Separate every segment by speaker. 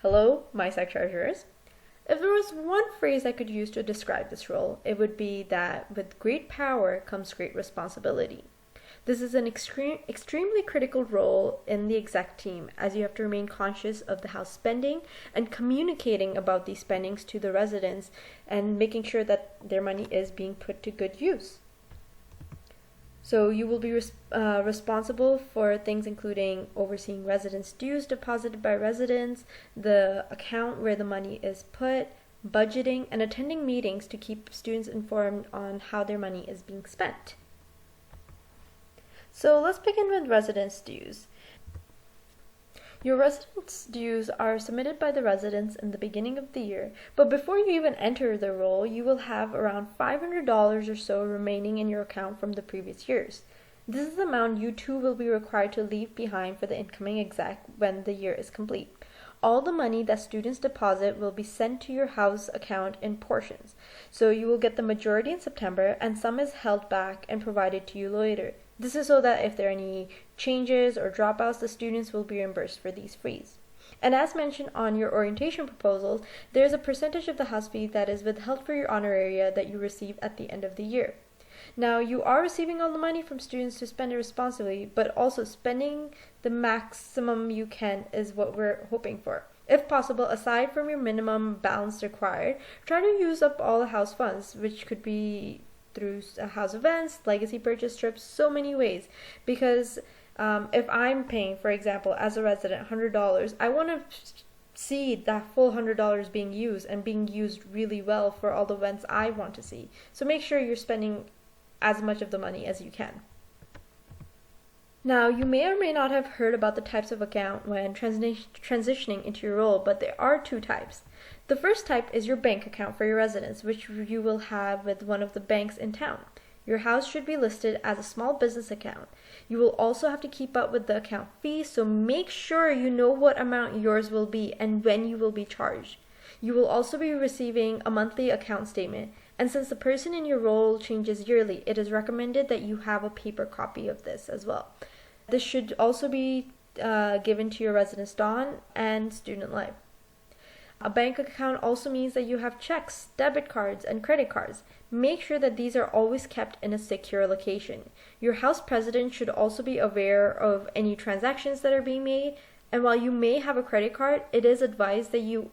Speaker 1: Hello, MySec treasurers. If there was one phrase I could use to describe this role, it would be that with great power comes great responsibility. This is an extremely critical role in the exec team, as you have to remain conscious of the house spending and communicating about these spendings to the residents and making sure that their money is being put to good use. So you will be responsible for things including overseeing residents' dues deposited by residents, the account where the money is put, budgeting, and attending meetings to keep students informed on how their money is being spent. So let's begin with residents' dues. Your residents' dues are submitted by the residents in the beginning of the year, but before you even enter the role, you will have around $500 or so remaining in your account from the previous years. This is the amount you too will be required to leave behind for the incoming exec when the year is complete. All the money that students deposit will be sent to your house account in portions, so you will get the majority in September and some is held back and provided to you later. This is so that if there are any changes or dropouts, the students will be reimbursed for these fees. And as mentioned on your orientation proposals, there is a percentage of the house fee that is withheld for your honoraria that you receive at the end of the year. Now, you are receiving all the money from students to spend it responsibly, but also spending the maximum you can is what we're hoping for. If possible, aside from your minimum balance required, try to use up all the house funds, which could be through house events, legacy purchase trips, so many ways. Because if I'm paying, for example, as a resident, $100, I want to see that full $100 being used and being used really well for all the events I want to see. So make sure you're spending as much of the money as you can. Now, you may or may not have heard about the types of account when transitioning into your role, but there are two types. The first type is your bank account for your residence, which you will have with one of the banks in town. Your house should be listed as a small business account. You will also have to keep up with the account fee, so make sure you know what amount yours will be and when you will be charged. You will also be receiving a monthly account statement, and since the person in your role changes yearly, it is recommended that you have a paper copy of this as well. This should also be given to your residence Dawn and Student Life. A bank account also means that you have checks, debit cards, and credit cards. Make sure that these are always kept in a secure location. Your house president should also be aware of any transactions that are being made, and while you may have a credit card, it is advised that you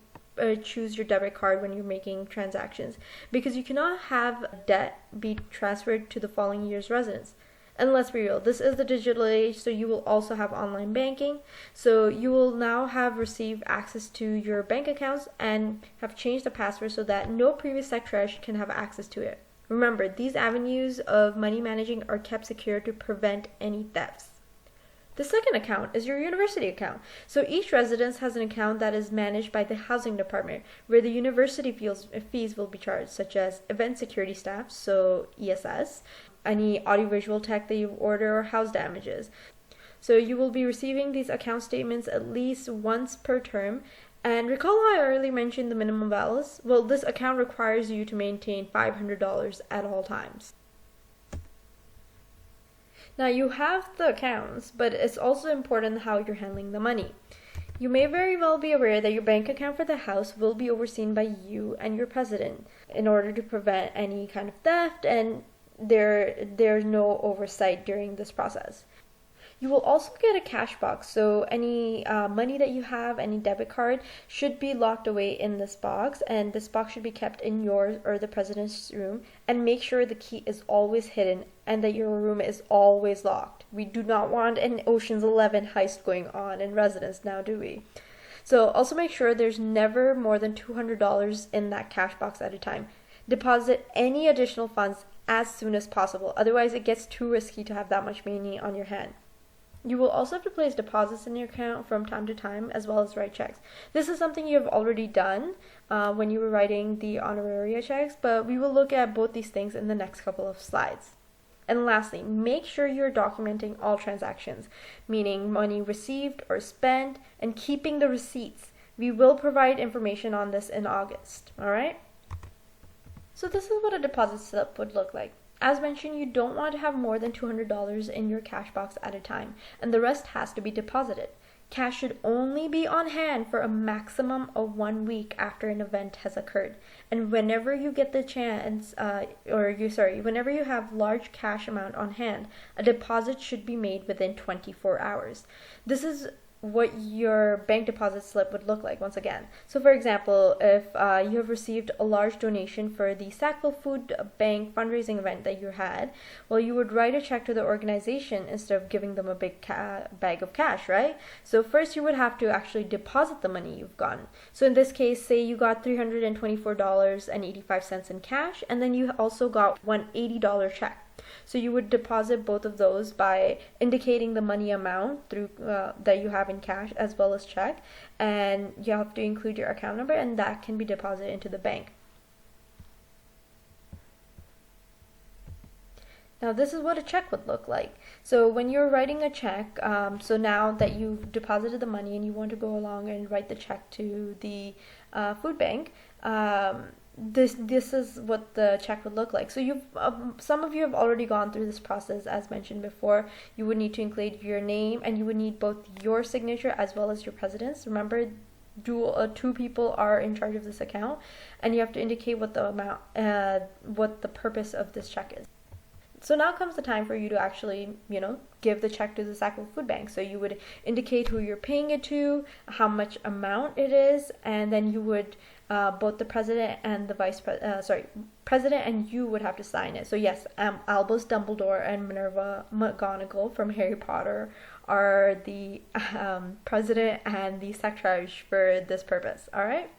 Speaker 1: choose your debit card when you're making transactions, because you cannot have debt be transferred to the following year's residence. And let's be real, this is the digital age, so you will also have online banking. So you will now have received access to your bank accounts and have changed the password so that no previous secretary can have access to it. Remember, these avenues of money managing are kept secure to prevent any thefts. The second account is your university account. So each residence has an account that is managed by the housing department, where the university fees will be charged, such as event security staff, so ESS, any audiovisual tech that you order, or house damages. So you will be receiving these account statements at least once per term. And recall how I earlier mentioned the minimum balance? Well, this account requires you to maintain $500 at all times. Now, you have the accounts, but it's also important how you're handling the money. You may very well be aware that your bank account for the house will be overseen by you and your president in order to prevent any kind of theft, and there's no oversight during this process. You will also get a cash box, so any money that you have, any debit card, should be locked away in this box, and this box should be kept in yours or the president's room, and make sure the key is always hidden and that your room is always locked. We do not want an Ocean's 11 heist going on in residence now, do we? So also make sure there's never more than $200 in that cash box at a time. Deposit any additional funds as soon as possible, otherwise it gets too risky to have that much money on your hand. You will also have to place deposits in your account from time to time, as well as write checks. This is something you have already done when you were writing the honoraria checks, but we will look at both these things in the next couple of slides. And lastly, make sure you're documenting all transactions, meaning money received or spent, and keeping the receipts. We will provide information on this in August, all right? So this is what a deposit slip would look like. As mentioned, you don't want to have more than $200 in your cash box at a time, and the rest has to be deposited. Cash should only be on hand for a maximum of 1 week after an event has occurred. And whenever you get the chance, whenever you have large cash amount on hand, a deposit should be made within 24 hours. This is what your bank deposit slip would look like once again. So for example, if you have received a large donation for the Sackville Food Bank fundraising event that you had, well, you would write a check to the organization instead of giving them a big bag of cash, right? So first you would have to actually deposit the money you've gotten. So in this case, say you got $324.85 in cash, and then you also got one $80 check. So you would deposit both of those by indicating the money amount through that you have in cash as well as check, and you have to include your account number, and that can be deposited into the bank. Now this is what a check would look like. So when you're writing a check, so now that you've deposited the money and you want to go along and write the check to the food bank, this is what the check would look like. So you've some of you have already gone through this process. As mentioned before, you would need to include your name, and you would need both your signature as well as your president's. Remember, two people are in charge of this account, and you have to indicate what the amount, what the purpose of this check is. So now comes the time for you to actually, give the check to the Sackville Food Bank. So you would indicate who you're paying it to, how much amount it is, and then you would both the president and the president and you would have to sign it. So yes, Albus Dumbledore and Minerva McGonagall from Harry Potter are the president and the secretary for this purpose. All right.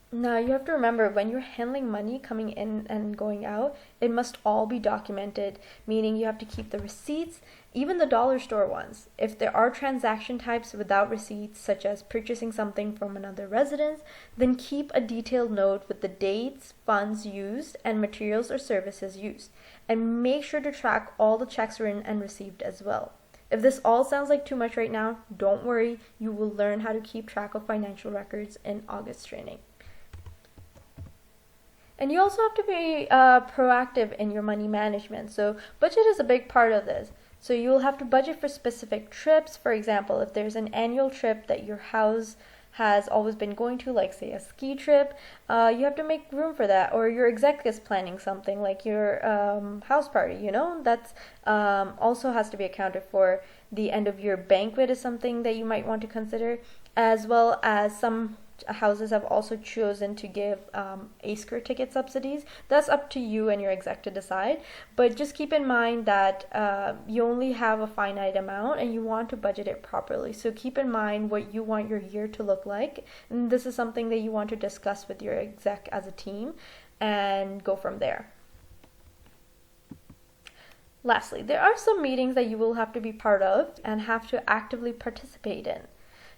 Speaker 1: Now you have to remember, when you're handling money coming in and going out, it must all be documented, meaning you have to keep the receipts, even the dollar store ones. If there are transaction types without receipts, such as purchasing something from another residence, then keep a detailed note with the dates, funds used, and materials or services used. And make sure to track all the checks written and received as well. If this all sounds like too much right now, don't worry, you will learn how to keep track of financial records in August training. And you also have to be proactive in your money management. So budget is a big part of this. So you'll have to budget for specific trips. For example, if there's an annual trip that your house has always been going to, like say a ski trip, you have to make room for that. Or your exec is planning something like your house party, that's also has to be accounted for. The end of year banquet is something that you might want to consider, as well as some houses have also chosen to give ACRE ticket subsidies. That's up to you and your exec to decide, but just keep in mind that you only have a finite amount and you want to budget it properly. So keep in mind what you want your year to look like, and this is something that you want to discuss with your exec as a team and go from there. Lastly, there are some meetings that you will have to be part of and have to actively participate in.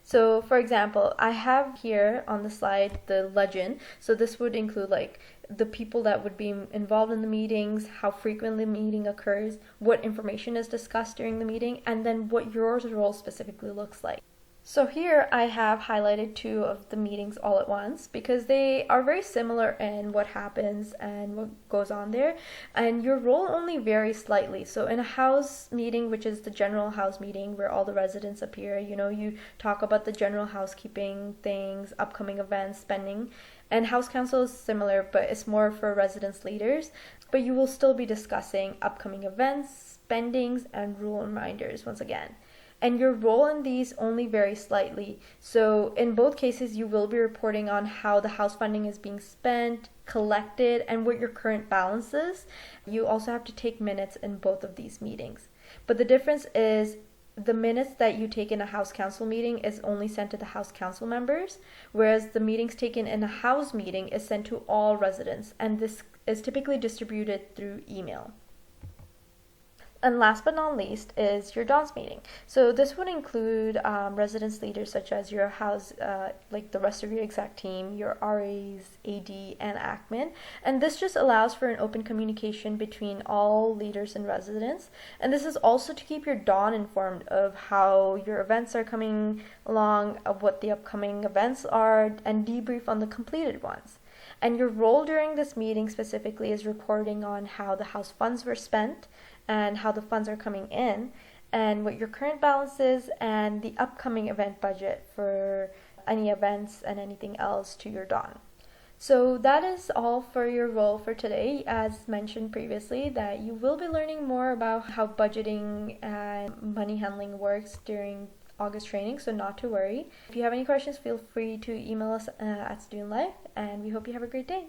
Speaker 1: So for example, I have here on the slide the legend. So this would include like the people that would be involved in the meetings, how frequently the meeting occurs, what information is discussed during the meeting, and then what your role specifically looks like. So here I have highlighted 2 of the meetings all at once because they are very similar in what happens and what goes on there, and your role only varies slightly. So in a house meeting, which is the general house meeting where all the residents appear, you talk about the general housekeeping things, upcoming events, spending, and house council is similar, but it's more for residence leaders, but you will still be discussing upcoming events, spendings, and rule reminders once again. And your role in these only varies slightly. So in both cases, you will be reporting on how the house funding is being spent, collected, and what your current balance is. You also have to take minutes in both of these meetings. But the difference is the minutes that you take in a house council meeting is only sent to the house council members, whereas the meetings taken in a house meeting is sent to all residents, and this is typically distributed through email. And last but not least is your DONS meeting. So this would include residence leaders such as your house, like the rest of your exec team, your RAs, AD, and ACMN. And this just allows for an open communication between all leaders and residents. And this is also to keep your DON informed of how your events are coming along, of what the upcoming events are, and debrief on the completed ones. And your role during this meeting specifically is reporting on how the house funds were spent and how the funds are coming in, and what your current balance is and the upcoming event budget for any events and anything else to your Dawn. So that is all for your role for today. As mentioned previously, that you will be learning more about how budgeting and money handling works during August training, so not to worry. If you have any questions, feel free to email us at Student Life, and we hope you have a great day.